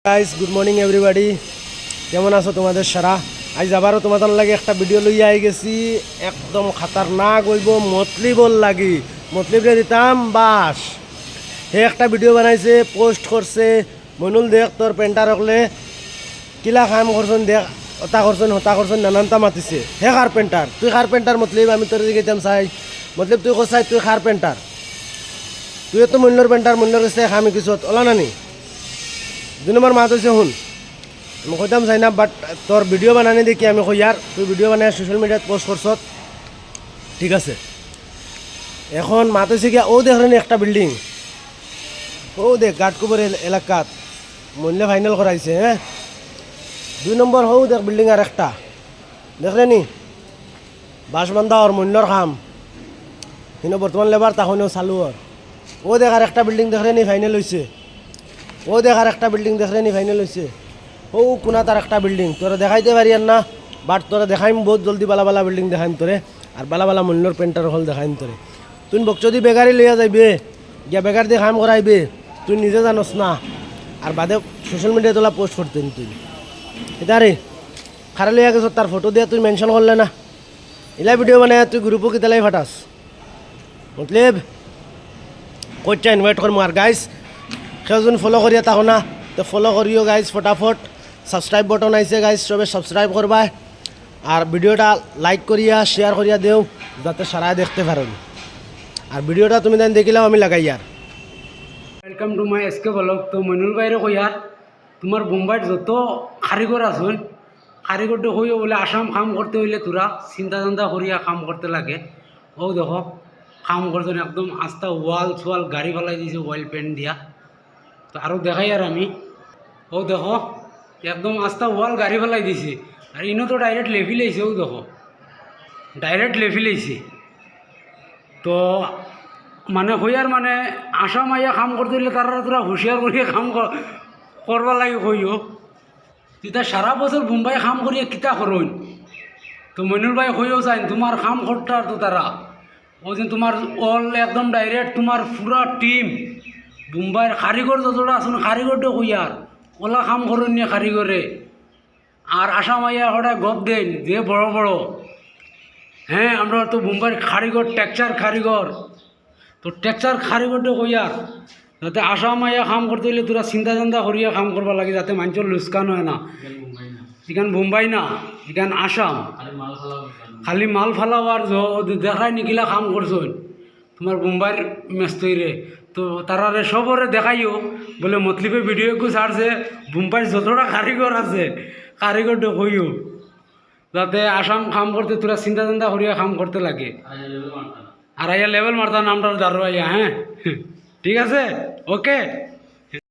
Guys good morning everybody, কেমন আছো তোমাদের সারা? আজ আবারও তোমাদের লাগে একটা ভিডিও লইয়া আই গেছি। একদম খাতারনাক হইব, মতলিবর লাগি মতলিবরে দিতাম বাস। হে একটা ভিডিও বানাইছে, পোস্ট করছে। মইনুল দেখ তোর পেন্টার হকলে কিলা কাম করছেন, দেখ হতা করছেন নানানটা মাতিছে। হে কার্পেন্টার, তুই কার্পেন্টার মতলিব, আমি তোর দিকে যেতাম চাই মতলিব তুই কসাই, তুই কার্পেন্টার, তুই তো মূল্যর পেন্টার, মূল্যর কাছে আমি কিছু ওলা নানি। 2 নম্বর মাত হয়েছে শুন, আমি কইতাম চাই না, বাট তোর ভিডিও বানানি দেখি আমি কই ইয়ার তুই ভিডিও বানাই সোশ্যাল মিডিয়াত পোস্ট করছ, ঠিক আছে। এখন মাত হয়েছে গিয়া ও দেখলেন একটা বিল্ডিং, ও দেখ গাটকুপুর এলাকাত মূল্য ফাইনাল করাইছে। হ্যাঁ 2 নম্বর হও দেখ বিল্ডিং আর একটা দেখলে নি বাঁশবান্ধা ওর মূল্যর খাম কিন্তু বর্তমান লেবার তখনও চালু ওর। ও দেখ আর একটা বিল্ডিং দেখলে নি ফাইনাল হয়েছে। ও দেখার একটা বিল্ডিং দেখলে নি ফাইনাল হয়েছে। ও কোনা তার একটা বিল্ডিং তোরা দেখাইতে পারি আর না, বাট তোরা দেখাইম বহুত জলদি বালা বালা বিল্ডিং দেখাইম তোরে, আর বালা বালা মূল্যর পেন্টার হল দেখাইম তোরে। তুই বকচদি বেগারি লইয়া যাইবে, গিয়া বেগার দিয়ে কাম করাইবে, তুই নিজে জানস না, আর বাদে সোশ্যাল মিডিয়া তোলা পোস্ট করতেন তুই। এটা রে খারা লইয়া গেছ, তার ফটো দিয়ে তুই মেনশন করলে না, এলা ভিডিও বানাই তুই গ্রুপও কিতালাই ফাটাস। মতলব কইটা ইনভাইট করবো। আর গাইস সেজন ফলো করিয়া থাকো না, তো ফলো করিও গাইজ ফটাফট। সাবস্ক্রাইব বটন আইছে গাইজ, সবে সাবস্ক্রাইব করবা, আর ভিডিওটা লাইক করিয়া শেয়ার করিয়া দেও যাতে সারাই দেখতে পারেন। আর ভিডিওটা তুমি দেন দেখিলাম আমি লাগাই আর welcome to my SK blog. তো মইনুল বাইরে কইয়ার তোমার বোম্বাইত যত কারিগর আসুন, কারিগরটা হইও বলে আসাম কাম করতে হইলে তোরা চিন্তা চিন্তা করিয়া কাম করতে লাগে। ও দেখো কাম করছেন একদম আস্তা ওয়াল সোয়াল গাড়ি ফেলাই দিয়েছে ওয়াল পেন্ট দিয়া। তো আরও দেখাই আর আমি, ও দেখো একদম আস্তা ওয়াল গাড়ি ফেলাই দিছে, আর ইনো তো ডাইরেক্ট লেভি লাইছে। ও দেখো ডাইরেক্ট লেভি লাইছে। তো মানে হইয়ার মানে আসাম আইয়া কাম করতে হইলে তারা তোরা হুঁশিয়ার করিয়া কাম করবা লাগে কইও। তেতিয়া সারা বছর মুম্বাই কাম করিয়া কিতা করইন। তো মইনুল ভাই কইও চাইন তোমার কাম করতে তো তারা ও যে তোমার অল একদম ডাইরেক্ট তোমার পুরা টিম মুম্বাইয়ের কারিগর যতটা আসুন কারিগরটা কইয়ার ওলা কাম করেন নিয়ে কারিগরে। আর আসাম আইয়া হঠাৎ গপ দেন যে বড় বড়, হ্যাঁ আমরা তো মুম্বাইয়ের কারিগর টেকচার কারিগর, তো টেকচার কারিগরটা কইয়ার যাতে আসাম আইয়া কাম করতে হইলে তোরা চিন্তা চিন্তা করিয়া কাম করবা লাগে যাতে মানুষের লুস্কান হয় না। এখান মুম্বাই না, এখান আসাম খালি মাল ফালাওয়ার দেখাই নিকিলা কাম করছেন তোমার মুম্বাইয়ের মেস্তইরে। তো তারারে সবরে দেখাইও বলে মতলিবে ভিডিও একটু ছাড়ছে মুম্বাইয়ের যতটা কারিগর আছে কারিগরটা কইও যাতে আসাম কাম করতে তোরা চিন্তা চিন্তা করিয়া কাম করতে লাগে। আর আইয়া লেভেল মারতা নামটা দাঁড়ো আইয়া। হ্যাঁ ঠিক আছে, ওকে।